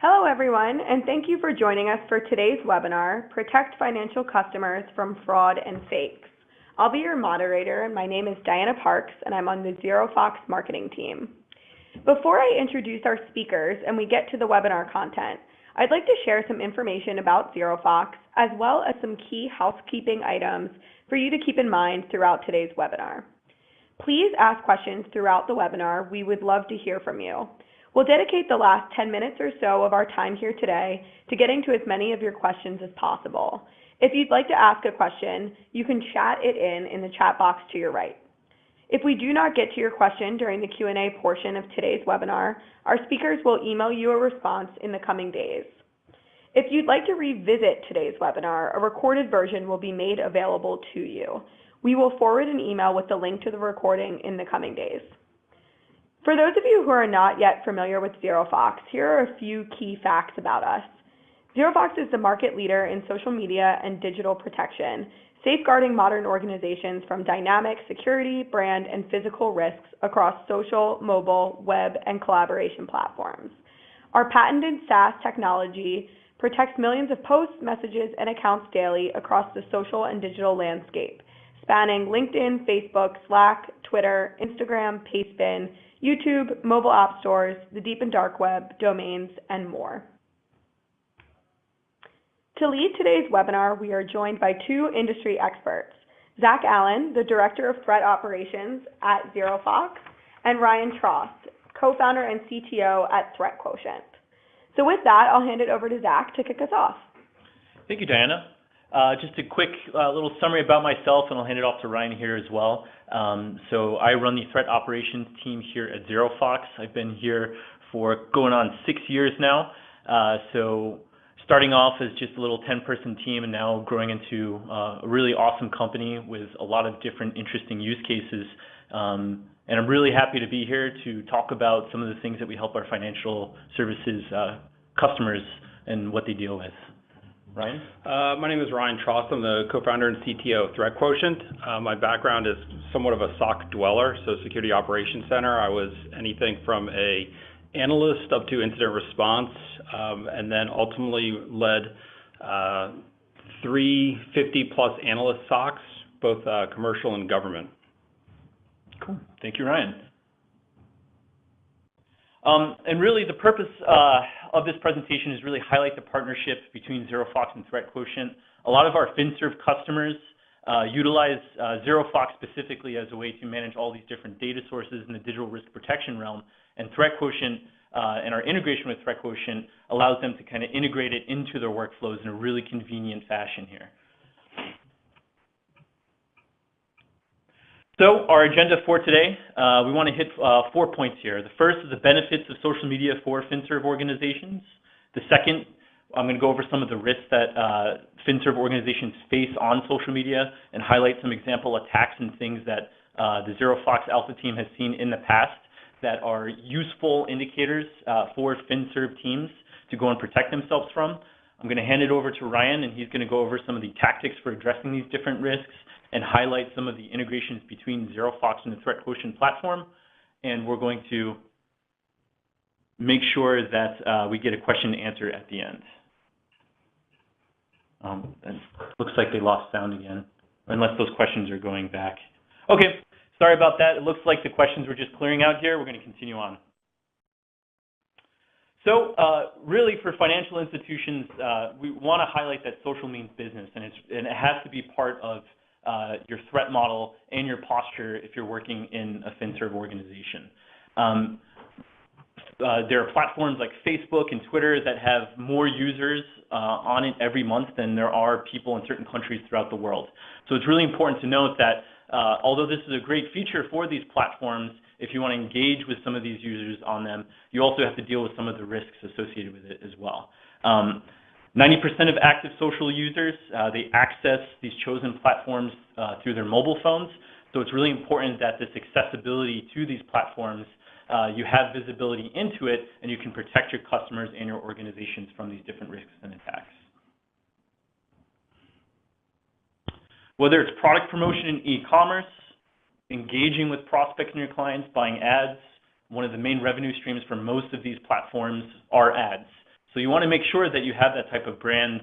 Hello, everyone, and thank you for joining us for today's webinar, Protect Financial Customers from Fraud and Fakes. I'll be your moderator, and my name is Diana Parks, and I'm on the ZeroFox marketing team. Before I introduce our speakers and we get to the webinar content, I'd like to share some information about ZeroFox, as well as some key housekeeping items for you to keep in mind throughout today's webinar. Please ask questions throughout the webinar. We would love to hear from you. We'll dedicate the last 10 minutes or so of our time here today to getting to as many of your questions as possible. If you'd like to ask a question, you can chat it in the chat box to your right. If we do not get to your question during the Q&A portion of today's webinar, our speakers will email you a response in the coming days. If you'd like to revisit today's webinar, a recorded version will be made available to you. We will forward an email with the link to the recording in the coming days. For those of you who are not yet familiar with ZeroFox, here are a few key facts about us. ZeroFox is the market leader in social media and digital protection, safeguarding modern organizations from dynamic security, brand, and physical risks across social, mobile, web, and collaboration platforms. Our patented SaaS technology protects millions of posts, messages, and accounts daily across the social and digital landscape, spanning LinkedIn, Facebook, Slack, Twitter, Instagram, Pastebin, YouTube, mobile app stores, the deep and dark web, domains, and more. To lead today's webinar, we are joined by two industry experts, Zach Allen, the Director of Threat Operations at ZeroFox, and Ryan Trost, Co-founder and CTO at ThreatQuotient. So with that, I'll hand it over to Zach to kick us off. Thank you, Diana. Just a quick little summary about myself, and I'll hand it off to Ryan here as well. So I run the threat operations team here at ZeroFox. I've been here for going on 6 years now. So starting off as just a little 10-person team and now growing into a really awesome company with a lot of different interesting use cases. And I'm really happy to be here to talk about some of the things that we help our financial services customers and what they deal with. Ryan? My name is Ryan Trost. I'm the co-founder and CTO of ThreatQuotient. My background is somewhat of a SOC dweller, so Security Operations Center. I was anything from a analyst up to incident response, and then ultimately led 350+ analyst SOCs, both commercial and government. Cool. Thank you, Ryan. And really the purpose of this presentation is really highlight the partnership between ZeroFox and ThreatQuotient. A lot of our FinServ customers utilize ZeroFox specifically as a way to manage all these different data sources in the digital risk protection realm, and ThreatQuotient and our integration with ThreatQuotient allows them to kind of integrate it into their workflows in a really convenient fashion here. So our agenda for today, we want to hit 4 points here. The first is the benefits of social media for FinServ organizations. The second, I'm going to go over some of the risks that FinServ organizations face on social media and highlight some example attacks and things that the ZeroFox Alpha team has seen in the past that are useful indicators for FinServ teams to go and protect themselves from. I'm going to hand it over to Ryan, and he's going to go over some of the tactics for addressing these different risks and highlight some of the integrations between ZeroFox and the ThreatQuotient platform. And we're going to make sure that we get a question and answer at the end. And looks like they lost sound again, unless those questions are going back. Okay, sorry about that. It looks like the questions were just clearing out here. We're going to continue on. So really for financial institutions, we want to highlight that social means business, and it has to be part of your threat model and your posture if you're working in a FinServ organization. There are platforms like Facebook and Twitter that have more users on it every month than there are people in certain countries throughout the world. So it's really important to note that although this is a great feature for these platforms, if you want to engage with some of these users on them, you also have to deal with some of the risks associated with it as well. 90% of active social users, they access these chosen platforms through their mobile phones. So it's really important that this accessibility to these platforms, you have visibility into it, and you can protect your customers and your organizations from these different risks and attacks. Whether it's product promotion in e-commerce, engaging with prospects and your clients, buying ads, one of the main revenue streams for most of these platforms are ads. So you want to make sure that you have that type of brand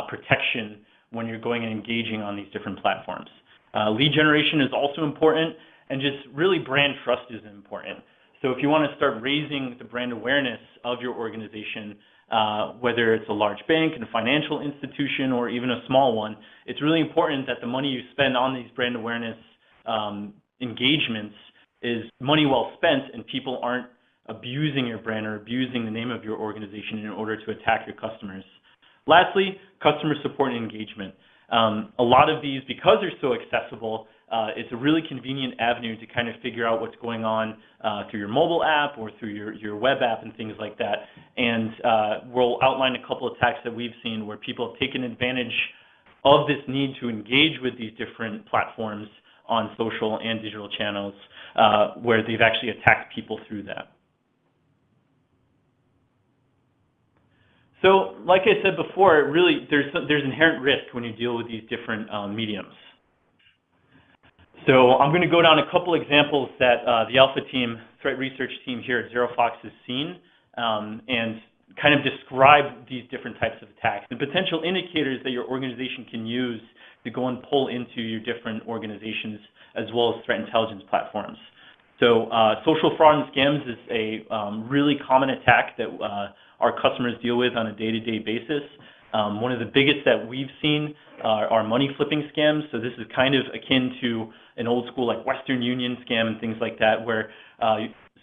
protection when you're going and engaging on these different platforms. Lead generation is also important, and just really brand trust is important. So if you want to start raising the brand awareness of your organization, whether it's a large bank and a financial institution or even a small one, it's really important that the money you spend on these brand awareness engagements is money well spent and people aren't abusing your brand or abusing the name of your organization in order to attack your customers. Lastly, customer support and engagement. A lot of these, because they're so accessible, it's a really convenient avenue to kind of figure out what's going on through your mobile app or through your web app and things like that. And we'll outline a couple of attacks that we've seen where people have taken advantage of this need to engage with these different platforms on social and digital channels, where they've actually attacked people through that. So, like I said before, really there's inherent risk when you deal with these different mediums. So I'm going to go down a couple examples that the Alpha team, threat research team here at ZeroFox has seen, and kind of describe these different types of attacks and potential indicators that your organization can use to go and pull into your different organizations as well as threat intelligence platforms. So social fraud and scams is a really common attack that our customers deal with on a day-to-day basis. One of the biggest that we've seen are money flipping scams. So this is kind of akin to an old school like Western Union scam and things like that, where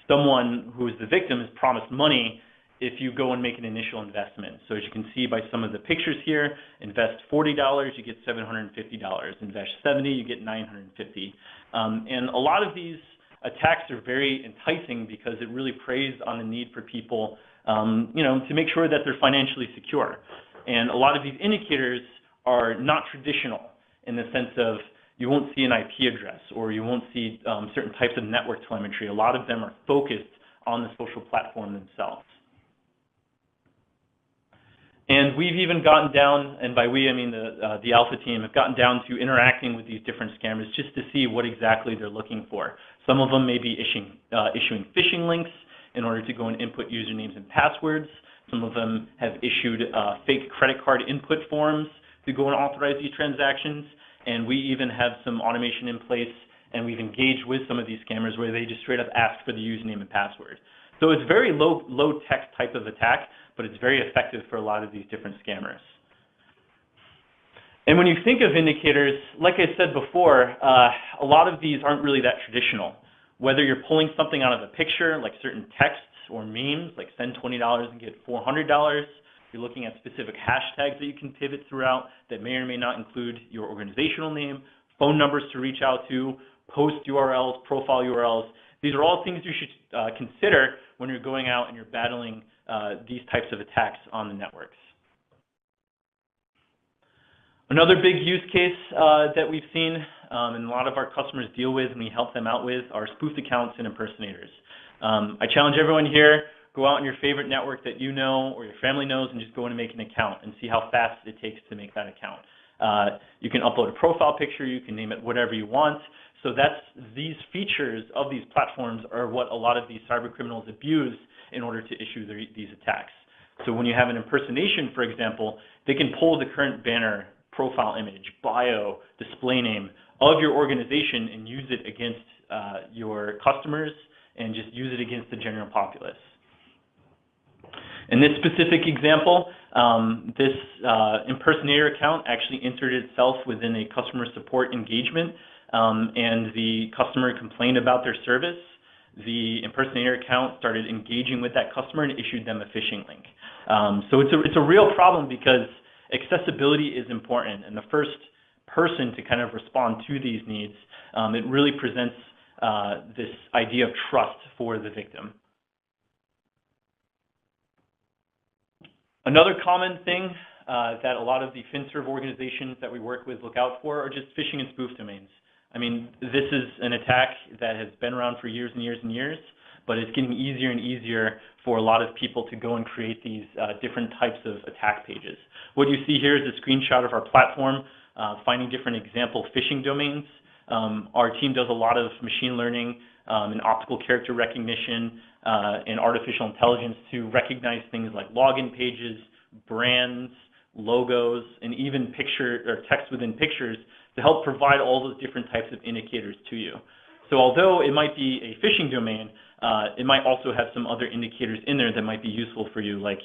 someone who is the victim is promised money if you go and make an initial investment. So as you can see by some of the pictures here, invest $40, you get $750. Invest $70, you get $950. And a lot of these attacks are very enticing because it really preys on the need for people to make sure that they're financially secure. And a lot of these indicators are not traditional in the sense of you won't see an IP address or you won't see certain types of network telemetry. A lot of them are focused on the social platform themselves. And we've even gotten down, and by we I mean the Alpha team, have gotten down to interacting with these different scammers just to see what exactly they're looking for. Some of them may be issuing phishing links in order to go and input usernames and passwords. Some of them have issued fake credit card input forms to go and authorize these transactions. And we even have some automation in place, and we've engaged with some of these scammers where they just straight up ask for the username and password. So it's very low-tech type of attack, but it's very effective for a lot of these different scammers. And when you think of indicators, like I said before, a lot of these aren't really that traditional. Whether you're pulling something out of a picture, like certain texts or memes, like send $20 and get $400, you're looking at specific hashtags that you can pivot throughout that may or may not include your organizational name, phone numbers to reach out to, post URLs, profile URLs. These are all things you should consider when you're going out and you're battling these types of attacks on the networks. Another big use case that we've seen and a lot of our customers deal with and we help them out with are spoofed accounts and impersonators. I challenge everyone here, go out on your favorite network that you know or your family knows and just go in and make an account and see how fast it takes to make that account. You can upload a profile picture, you can name it whatever you want. So these features of these platforms are what a lot of these cyber criminals abuse in order to issue these attacks. So when you have an impersonation, for example, they can pull the current banner, profile image, bio, display name of your organization and use it against your customers and just use it against the general populace. In this specific example, this impersonator account actually inserted itself within a customer support engagement, and the customer complained about their service. The impersonator account started engaging with that customer and issued them a phishing link. So it's a real problem because accessibility is important, and the first person to kind of respond to these needs, it really presents this idea of trust for the victim. Another common thing that a lot of the FinServ organizations that we work with look out for are just phishing and spoof domains. I mean, this is an attack that has been around for years and years and years, but it's getting easier and easier for a lot of people to go and create these different types of attack pages. What you see here is a screenshot of our platform, finding different example phishing domains. Our team does a lot of machine learning and optical character recognition and artificial intelligence to recognize things like login pages, brands, logos, and even picture or text within pictures to help provide all those different types of indicators to you. So although it might be a phishing domain, it might also have some other indicators in there that might be useful for you. Like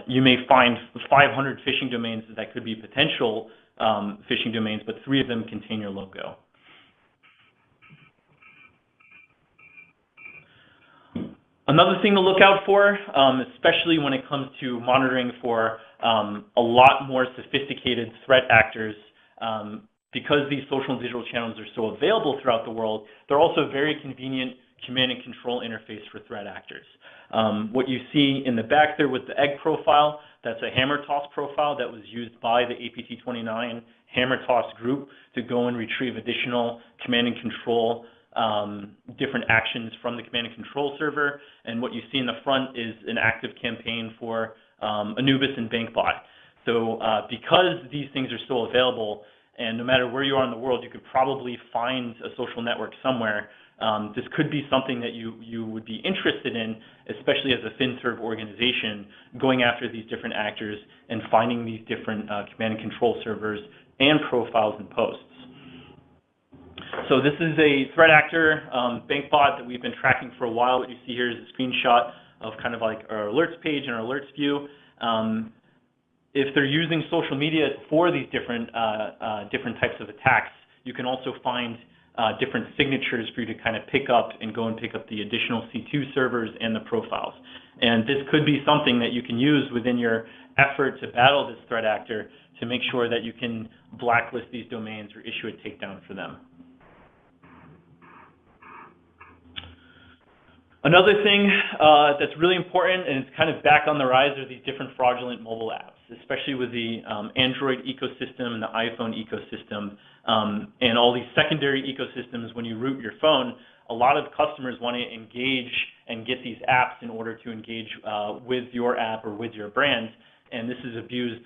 you may find 500 phishing domains that could be potential phishing domains, but 3 of them contain your logo. Another thing to look out for, especially when it comes to monitoring for a lot more sophisticated threat actors, because these social and digital channels are so available throughout the world, they're also a very convenient command and control interface for threat actors. What you see in the back there with the egg profile, that's a hammer toss profile that was used by the APT29 hammer toss group to go and retrieve additional command and control different actions from the command and control server. And what you see in the front is an active campaign for Anubis and BankBot. So because these things are still available, and no matter where you are in the world, you could probably find a social network somewhere, this could be something that you would be interested in, especially as a FinServ organization, going after these different actors and finding these different command and control servers and profiles and posts. So this is a threat actor, BankBot, that we've been tracking for a while. What you see here is a screenshot of kind of like our alerts page and our alerts view. If they're using social media for these different types of attacks, you can also find different signatures for you to kind of pick up and go and pick up the additional C2 servers and the profiles. And this could be something that you can use within your effort to battle this threat actor to make sure that you can blacklist these domains or issue a takedown for them. Another thing that's really important, and it's kind of back on the rise, are these different fraudulent mobile apps, especially with the Android ecosystem and the iPhone ecosystem, and all these secondary ecosystems. When you root your phone, a lot of customers want to engage and get these apps in order to engage with your app or with your brand, and this is abused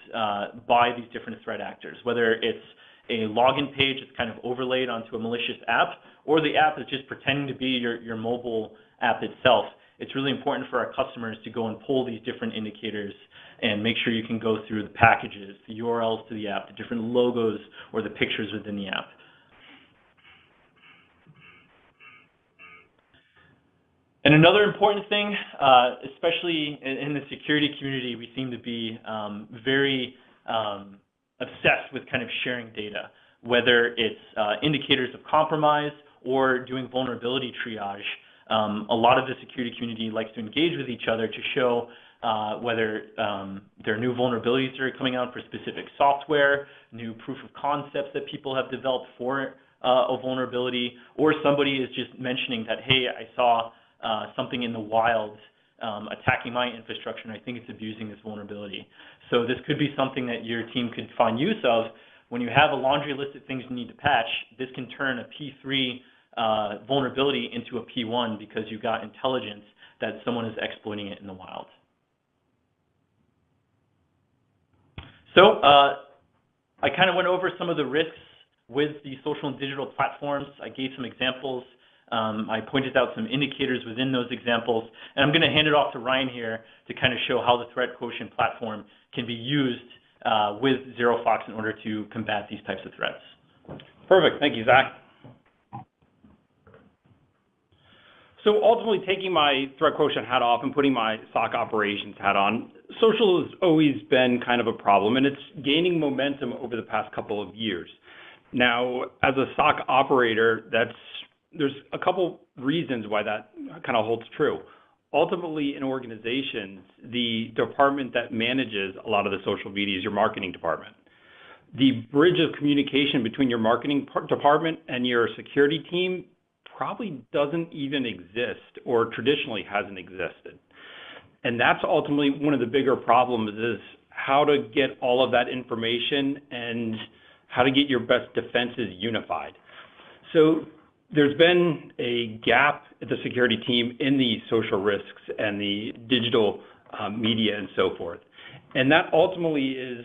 by these different threat actors, whether it's a login page that's kind of overlaid onto a malicious app, or the app is just pretending to be your mobile app itself. It's really important for our customers to go and pull these different indicators and make sure you can go through the packages, the URLs to the app, the different logos or the pictures within the app. And another important thing, especially in the security community, we seem to be very obsessed with kind of sharing data, whether it's indicators of compromise or doing vulnerability triage. A lot of the security community likes to engage with each other to show whether there are new vulnerabilities that are coming out for specific software, new proof of concepts that people have developed for a vulnerability, or somebody is just mentioning that, hey, I saw something in the wild attacking my infrastructure, and I think it's abusing this vulnerability. So this could be something that your team could find use of. When you have a laundry list of things you need to patch, this can turn a P3 vulnerability into a P1 because you got intelligence that someone is exploiting it in the wild. So I kind of went over some of the risks with the social and digital platforms. I gave some examples. I pointed out some indicators within those examples. And I'm going to hand it off to Ryan here to kind of show how the Threat Quotient platform can be used with ZeroFox in order to combat these types of threats. Perfect. Thank you, Zach. So ultimately, taking my Threat Quotient hat off and putting my SOC operations hat on, social has always been kind of a problem, and it's gaining momentum over the past couple of years. Now, as a SOC operator, there's a couple reasons why that kind of holds true. Ultimately, in organizations, the department that manages a lot of the social media is your marketing department. The bridge of communication between your marketing department and your security team probably doesn't even exist, or traditionally hasn't existed. And that's ultimately one of the bigger problems, is how to get all of that information and how to get your best defenses unified. So there's been a gap at the security team in the social risks and the digital media and so forth. And that ultimately is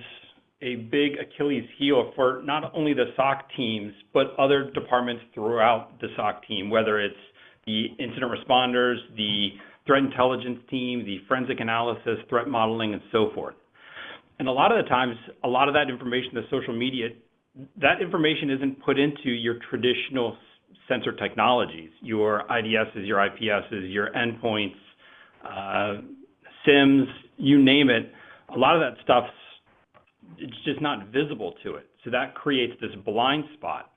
a big Achilles heel for not only the SOC teams, but other departments throughout the SOC team, whether it's the incident responders, the threat intelligence team, the forensic analysis, threat modeling, and so forth. And a lot of the times, a lot of that information, the social media, that information isn't put into your traditional sensor technologies, your IDSs, your IPSs, your endpoints, SIMs, you name it. A lot of that stuff, it's just not visible to it. So that creates this blind spot.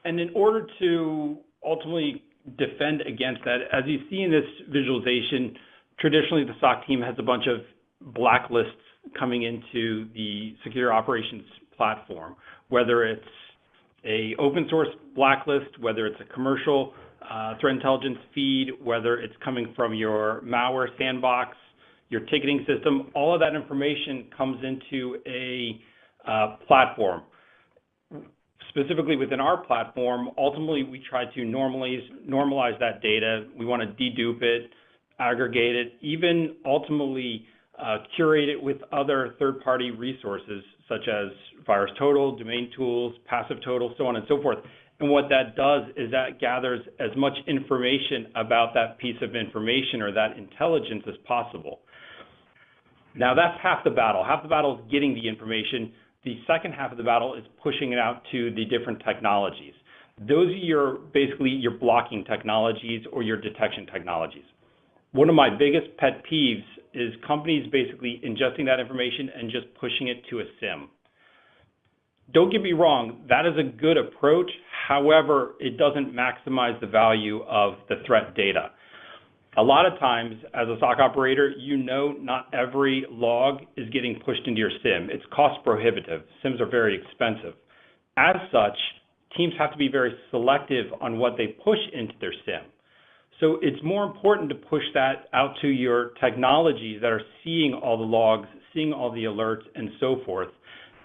And in order to ultimately defend against that, as you see in this visualization, traditionally the SOC team has a bunch of blacklists coming into the security operations platform, whether it's a open source blacklist, whether it's a commercial threat intelligence feed, whether it's coming from your malware sandbox, your ticketing system, all of that information comes into a platform. Specifically within our platform, ultimately we try to normalize that data. We want to dedupe it, aggregate it, even ultimately curate it with other third-party resources such as VirusTotal, Domain Tools, PassiveTotal, so on and so forth. And what that does is that gathers as much information about that piece of information or that intelligence as possible. Now that's half the battle. Half the battle is getting the information. The second half of the battle is pushing it out to the different technologies. Those are basically your blocking technologies or your detection technologies. One of my biggest pet peeves is companies basically ingesting that information and just pushing it to a SIM. Don't get me wrong, that is a good approach. However, it doesn't maximize the value of the threat data. A lot of times, as a SOC operator, you know not every log is getting pushed into your SIM. It's cost prohibitive. SIMs are very expensive. As such, teams have to be very selective on what they push into their SIM. So it's more important to push that out to your technologies that are seeing all the logs, seeing all the alerts, and so forth,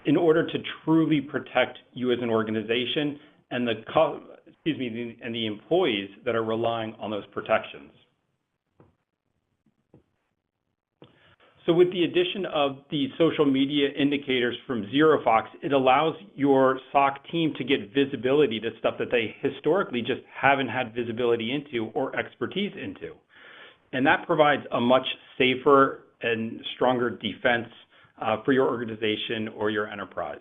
in order to truly protect you as an organization and the employees that are relying on those protections. So with the addition of the social media indicators from ZeroFox, it allows your SOC team to get visibility to stuff that they historically just haven't had visibility into or expertise into. And that provides a much safer and stronger defense for your organization or your enterprise.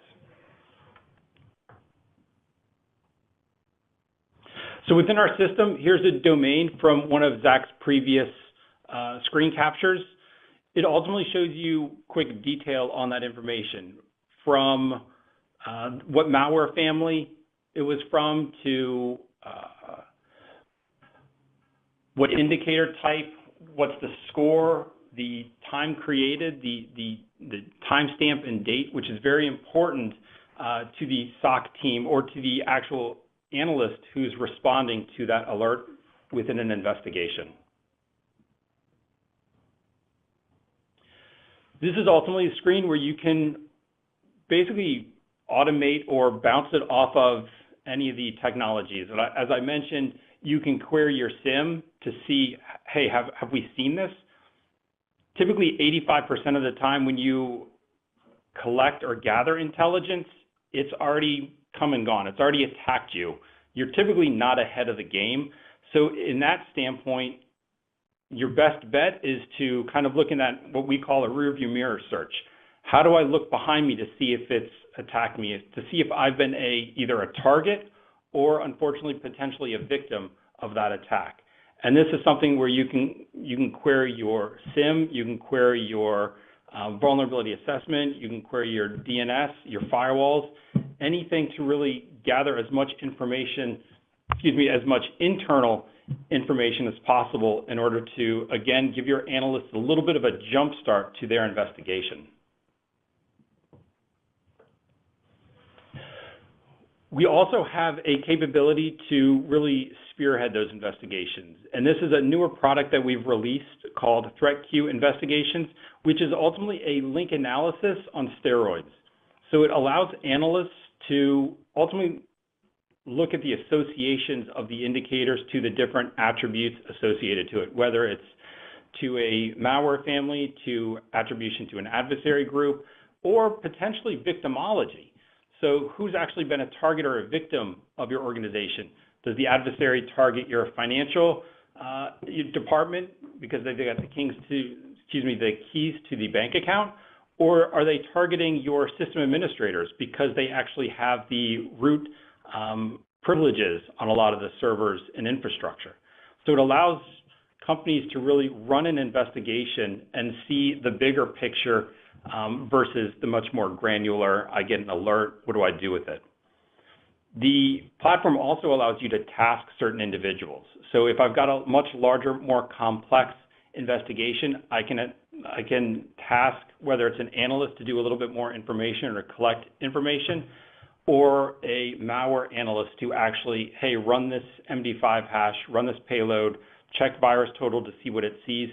So within our system, here's a domain from one of Zach's previous screen captures. It ultimately shows you quick detail on that information, from what malware family it was from to what indicator type, what's the score, the time created, the timestamp and date, which is very important to the SOC team or to the actual analyst who's responding to that alert within an investigation. This is ultimately a screen where you can basically automate or bounce it off of any of the technologies. And as I mentioned, you can query your SIM to see, hey, have we seen this? Typically 85% of the time when you collect or gather intelligence, it's already come and gone. It's already attacked you. You're typically not ahead of the game. So in that standpoint, your best bet is to kind of look in that what we call a rearview mirror search. How do I look behind me to see if it's attacked me, to see if I've been either a target or unfortunately potentially a victim of that attack? And this is something where you can query your SIM, you can query your vulnerability assessment, you can query your DNS, your firewalls, anything to really gather as much information, as much internal information as possible in order to, again, give your analysts a little bit of a jump start to their investigation. We also have a capability to really spearhead those investigations. And this is a newer product that we've released called ThreatQ Investigations, which is ultimately a link analysis on steroids. So it allows analysts to ultimately look at the associations of the indicators to the different attributes associated to it, whether it's to a malware family, to attribution to an adversary group, or potentially victimology. So who's actually been a target or a victim of your organization, Does the adversary target your financial department because they've got the keys to the bank account? Or are they targeting your system administrators because they actually have the root privileges on a lot of the servers and infrastructure? So it allows companies to really run an investigation and see the bigger picture versus the much more granular, I get an alert, what do I do with it? The platform also allows you to task certain individuals. So if I've got a much larger, more complex investigation, I can task whether it's an analyst to do a little bit more information or collect information, or a malware analyst to actually, hey, run this MD5 hash, run this payload, check virus total to see what it sees.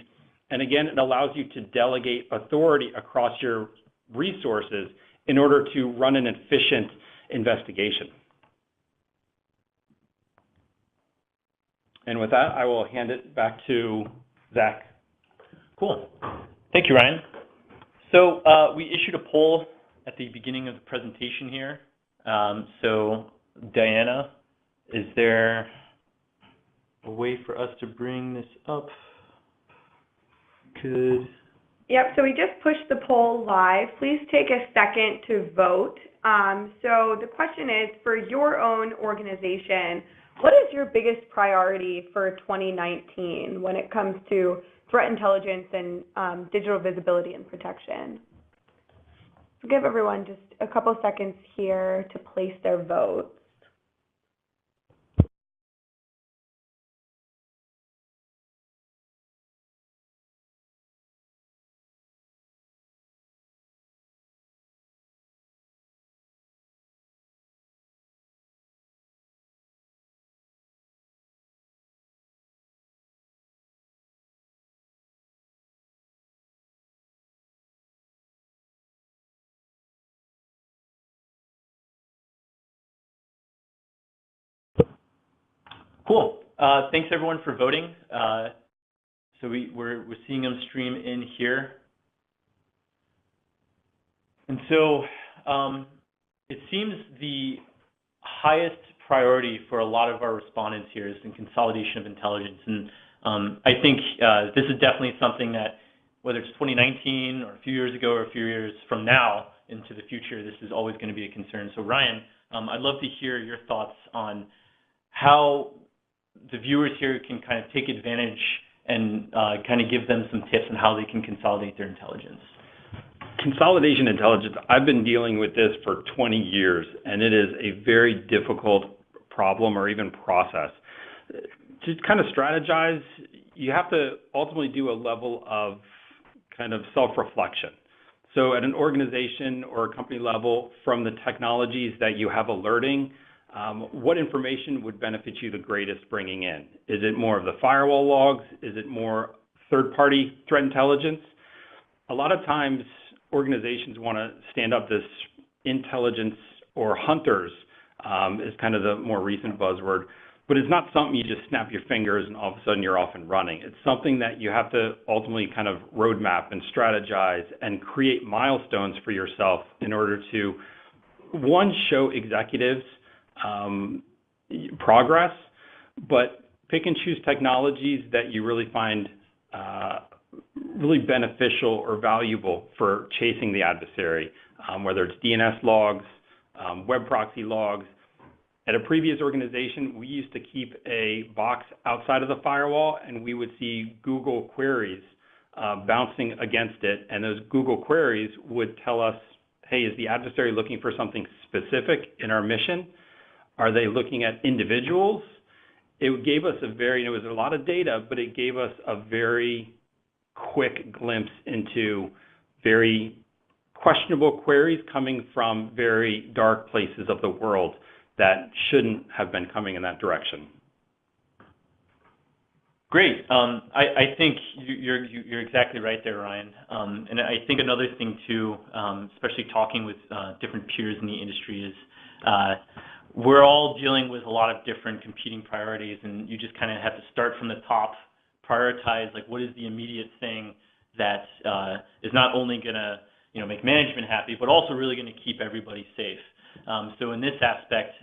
And again, it allows you to delegate authority across your resources in order to run an efficient investigation. And with that, I will hand it back to Zach. Cool. Thank you, Ryan. So we issued a poll at the beginning of the presentation here. So Diana, is there a way for us to bring this up? Yep, so we just pushed the poll live. Please take a second to vote. So the question is, for your own organization, what is your biggest priority for 2019 when it comes to threat intelligence and digital visibility and protection? So give everyone just a couple seconds here to place their votes. Cool. Thanks everyone for voting. So we're seeing them stream in here. And so it seems the highest priority for a lot of our respondents here is in consolidation of intelligence. And I think this is definitely something that, whether it's 2019 or a few years ago or a few years from now into the future, this is always going to be a concern. So Ryan, I'd love to hear your thoughts on how the viewers here can kind of take advantage and kind of give them some tips on how they can consolidate their intelligence. Consolidation intelligence, I've been dealing with this for 20 years, and it is a very difficult problem or even process. To kind of strategize, you have to ultimately do a level of kind of self-reflection. So at an organization or a company level, from the technologies that you have alerting, what information would benefit you the greatest bringing in? Is it more of the firewall logs? Is it more third-party threat intelligence? A lot of times, organizations want to stand up this intelligence or hunters is kind of the more recent buzzword, but it's not something you just snap your fingers and all of a sudden you're off and running. It's something that you have to ultimately kind of roadmap and strategize and create milestones for yourself in order to, one, show executives progress, but pick and choose technologies that you really find really beneficial or valuable for chasing the adversary, whether it's DNS logs, web proxy logs. At a previous organization, we used to keep a box outside of the firewall, and we would see Google queries bouncing against it, and those Google queries would tell us, hey, is the adversary looking for something specific in our mission? Are they looking at individuals? It gave us it was a lot of data, but it gave us a very quick glimpse into very questionable queries coming from very dark places of the world that shouldn't have been coming in that direction. Great. I think you're exactly right there, Ryan. And I think another thing too, especially talking with different peers in the industry, is we're all dealing with a lot of different competing priorities, and you just kind of have to start from the top, prioritize like what is the immediate thing that is not only going to make management happy, but also really going to keep everybody safe. So in this aspect,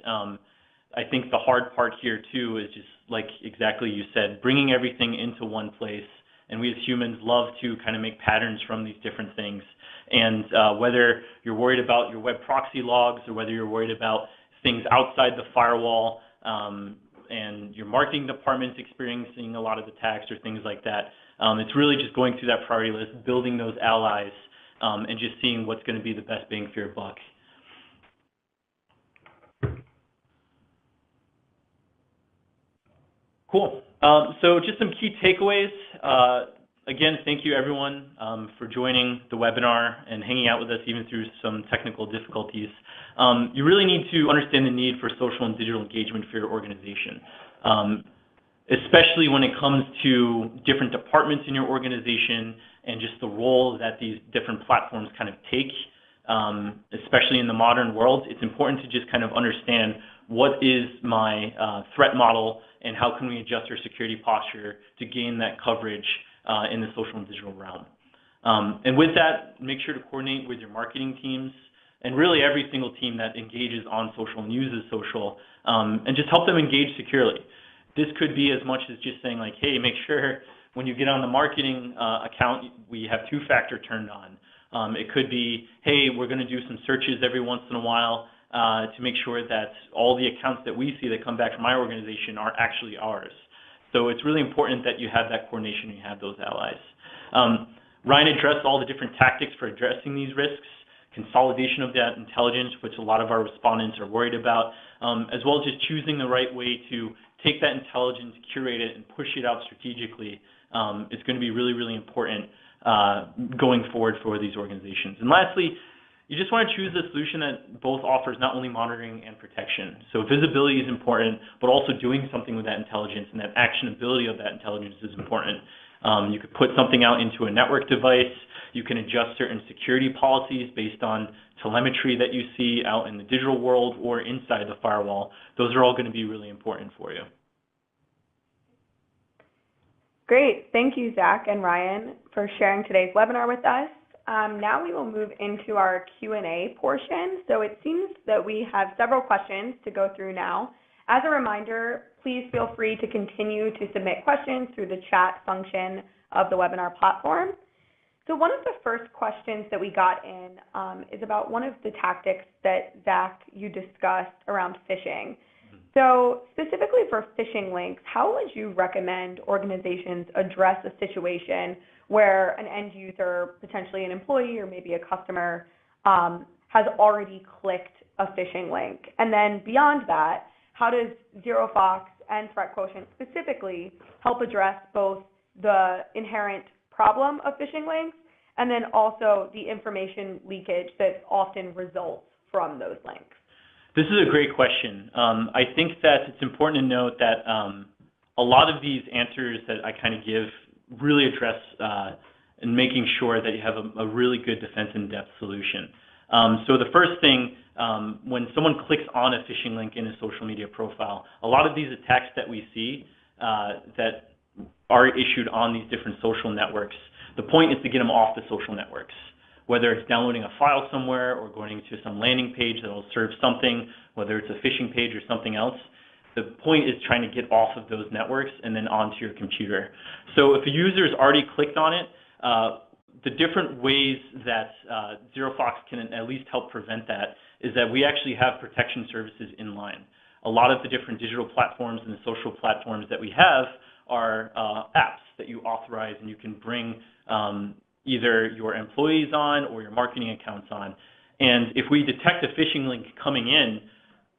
I think the hard part here too is just like exactly you said, bringing everything into one place. And we as humans love to kind of make patterns from these different things. And whether you're worried about your web proxy logs or whether you're worried about things outside the firewall and your marketing department's experiencing a lot of attacks or things like that, it's really just going through that priority list, building those allies, and just seeing what's going to be the best bang for your buck. Cool. So just some key takeaways. Again, thank you everyone for joining the webinar and hanging out with us even through some technical difficulties. You really need to understand the need for social and digital engagement for your organization, especially when it comes to different departments in your organization and just the role that these different platforms kind of take, especially in the modern world. It's important to just kind of understand what is my threat model and how can we adjust our security posture to gain that coverage in the social and digital realm. And with that, make sure to coordinate with your marketing teams and really every single team that engages on social and uses social, and just help them engage securely. This could be as much as just saying like, hey, make sure when you get on the marketing account, we have two-factor turned on. It could be, hey, we're going to do some searches every once in a while to make sure that all the accounts that we see that come back from my organization are actually ours. So it's really important that you have that coordination and you have those allies. Ryan addressed all the different tactics for addressing these risks, consolidation of that intelligence, which a lot of our respondents are worried about, as well as just choosing the right way to take that intelligence, curate it, and push it out strategically. It's going to be really, really important going forward for these organizations. And lastly, you just want to choose a solution that both offers not only monitoring and protection. So visibility is important, but also doing something with that intelligence and that actionability of that intelligence is important. You could put something out into a network device. You can adjust certain security policies based on telemetry that you see out in the digital world or inside the firewall. Those are all going to be really important for you. Great. Thank you, Zach and Ryan, for sharing today's webinar with us. Now we will move into our Q&A portion. So it seems that we have several questions to go through now. As a reminder, please feel free to continue to submit questions through the chat function of the webinar platform. So one of the first questions that we got in is about one of the tactics that, Zach, you discussed around phishing. So specifically for phishing links, how would you recommend organizations address a situation where an end user, potentially an employee or maybe a customer, has already clicked a phishing link? And then beyond that, how does ZeroFox and ThreatQuotient specifically help address both the inherent problem of phishing links and then also the information leakage that often results from those links? This is a great question. I think that it's important to note that a lot of these answers that I kind of give really address in making sure that you have a really good defense in-depth solution. So the first thing, when someone clicks on a phishing link in a social media profile, a lot of these attacks that we see that are issued on these different social networks, the point is to get them off the social networks. Whether it's downloading a file somewhere or going to some landing page that will serve something, whether it's a phishing page or something else, the point is trying to get off of those networks and then onto your computer. So if a user has already clicked on it, the different ways that ZeroFox can at least help prevent that is that we actually have protection services in line. A lot of the different digital platforms and the social platforms that we have are apps that you authorize and you can bring either your employees on or your marketing accounts on. And if we detect a phishing link coming in,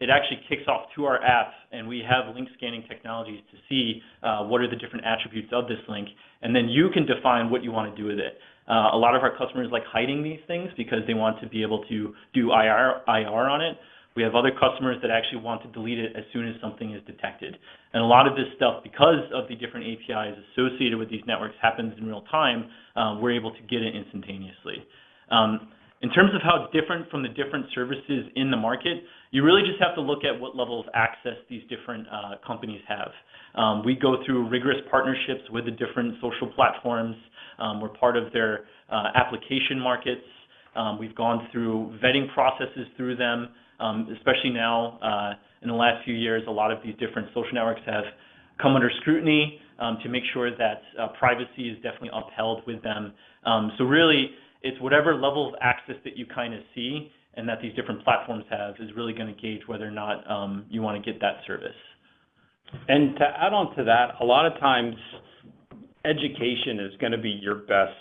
it actually kicks off to our app, and we have link scanning technologies to see what are the different attributes of this link, and then you can define what you want to do with it. A lot of our customers like hiding these things because they want to be able to do IR on it. We have other customers that actually want to delete it as soon as something is detected. And a lot of this stuff, because of the different APIs associated with these networks, happens in real time. We're able to get it instantaneously. In terms of how it's different from the different services in the market, you really just have to look at what level of access these different companies have. We go through rigorous partnerships with the different social platforms. We're part of their application markets. We've gone through vetting processes through them, especially now in the last few years, a lot of these different social networks have come under scrutiny to make sure that privacy is definitely upheld with them. So really, it's whatever level of access that you kind of see and that these different platforms have is really going to gauge whether or not you want to get that service. And to add on to that, a lot of times education is going to be your best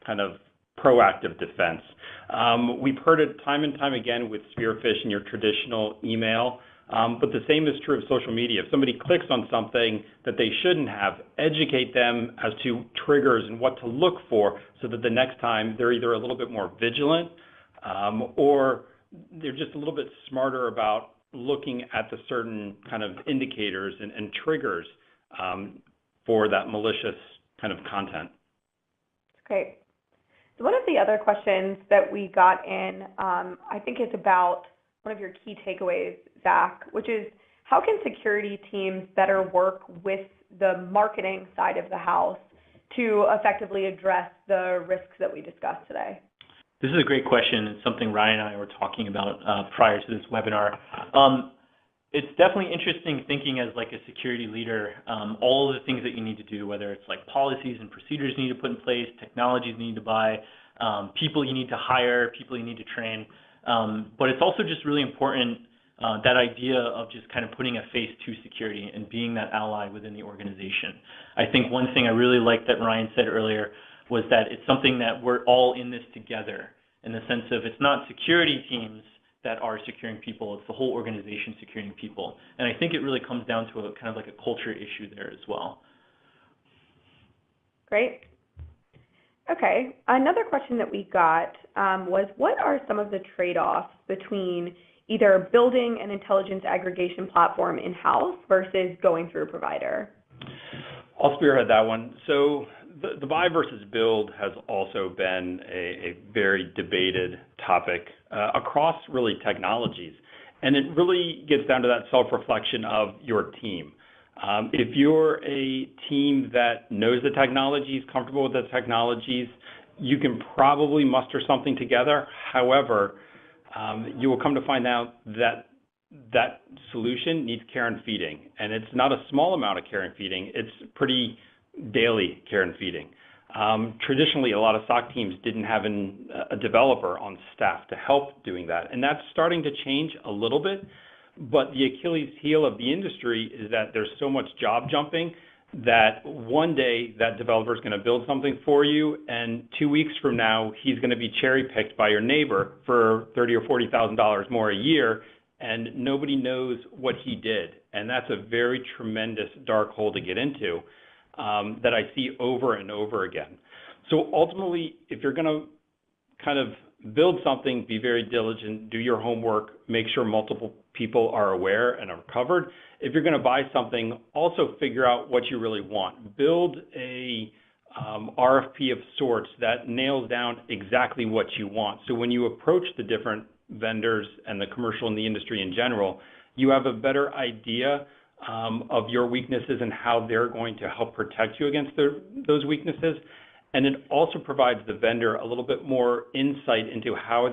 kind of proactive defense. We've heard it time and time again with Spearfish and your traditional email, but the same is true of social media. If somebody clicks on something that they shouldn't have, educate them as to triggers and what to look for so that the next time they're either a little bit more vigilant or they're just a little bit smarter about looking at the certain kind of indicators and triggers for that malicious kind of content. Great. So one of the other questions that we got in, I think it's about one of your key takeaways, Zach, which is how can security teams better work with the marketing side of the house to effectively address the risks that we discussed today? This is a great question. It's something Ryan and I were talking about prior to this webinar. It's definitely interesting thinking as like a security leader, all of the things that you need to do, whether it's like policies and procedures you need to put in place, technologies you need to buy, people you need to hire, people you need to train. But it's also just really important, that idea of just kind of putting a face to security and being that ally within the organization. I think one thing I really liked that Ryan said earlier was that it's something that we're all in this together, in the sense of it's not security teams that are securing people, it's the whole organization securing people. And I think it really comes down to a kind of like a culture issue there as well. Great. Okay, another question that we got was what are some of the trade-offs between either building an intelligence aggregation platform in-house versus going through a provider? I'll spearhead that one. So the buy versus build has also been a very debated topic across really technologies. And it really gets down to that self-reflection of your team. If you're a team that knows the technologies, comfortable with the technologies, you can probably muster something together. However, you will come to find out that that solution needs care and feeding. And it's not a small amount of care and feeding. It's pretty daily care and feeding. Traditionally, a lot of SOC teams didn't have a developer on staff to help doing that. And that's starting to change a little bit. But the Achilles heel of the industry is that there's so much job jumping that one day that developer is going to build something for you, and 2 weeks from now, he's going to be cherry picked by your neighbor for $30,000 or $40,000 more a year, and nobody knows what he did. And that's a very tremendous dark hole to get into that I see over and over again. So ultimately, if you're going to kind of build something, be very diligent, do your homework, make sure multiple people are aware and are covered. If you're going to buy something, also figure out what you really want. Build a RFP of sorts that nails down exactly what you want. So when you approach the different vendors and the commercial and the industry in general, you have a better idea of your weaknesses and how they're going to help protect you against those weaknesses. And it also provides the vendor a little bit more insight into how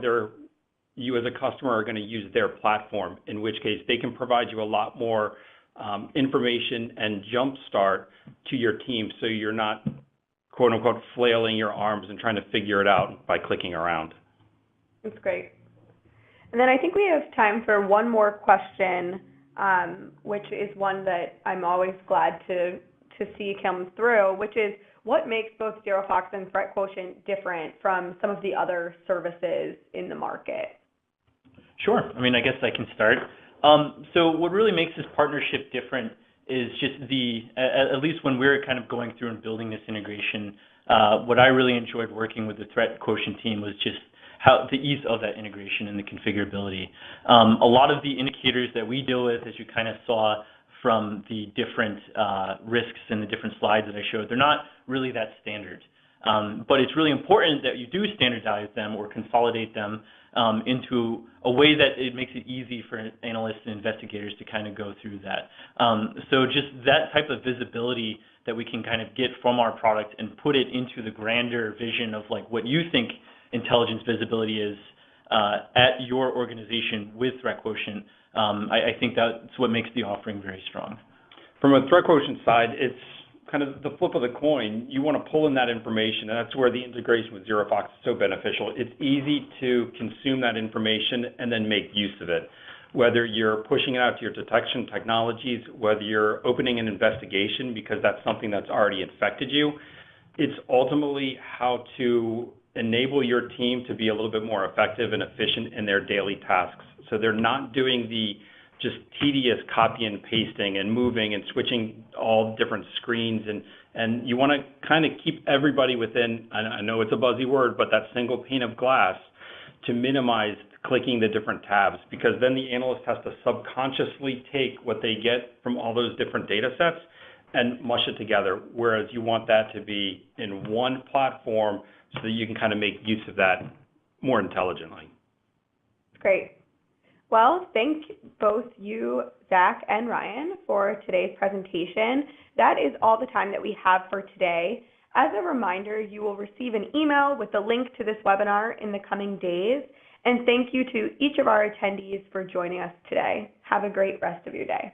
you as a customer are going to use their platform, in which case they can provide you a lot more information and jumpstart to your team so you're not, quote unquote, flailing your arms and trying to figure it out by clicking around. That's great. And then I think we have time for one more question, which is one that I'm always glad to see come through, which is what makes both ZeroFox and ThreatQuotient different from some of the other services in the market? Sure. I mean, I guess I can start. So what really makes this partnership different is just at least when we're kind of going through and building this integration, what I really enjoyed working with the ThreatQuotient team was just how the ease of that integration and the configurability. A lot of the indicators that we deal with, as you kind of saw from the different risks and the different slides that I showed, they're not really that standard. But it's really important that you do standardize them or consolidate them into a way that it makes it easy for analysts and investigators to kind of go through that. So just that type of visibility that we can kind of get from our product and put it into the grander vision of like what you think intelligence visibility is, at your organization with Threat Quotient, I think that's what makes the offering very strong. From a Threat Quotient side, it's kind of the flip of the coin. You want to pull in that information, and that's where the integration with ZeroFox is so beneficial. It's easy to consume that information and then make use of it. Whether you're pushing it out to your detection technologies, whether you're opening an investigation because that's something that's already infected you, it's ultimately how to enable your team to be a little bit more effective and efficient in their daily tasks. So they're not doing the just tedious copy and pasting and moving and switching all different screens. And you want to kind of keep everybody within, I know it's a buzzy word, but that single pane of glass to minimize clicking the different tabs, because then the analyst has to subconsciously take what they get from all those different data sets and mush it together, whereas you want that to be in one platform so that you can kind of make use of that more intelligently. Great. Well, thank both you, Zach and Ryan, for today's presentation. That is all the time that we have for today. As a reminder, you will receive an email with the link to this webinar in the coming days. And thank you to each of our attendees for joining us today. Have a great rest of your day.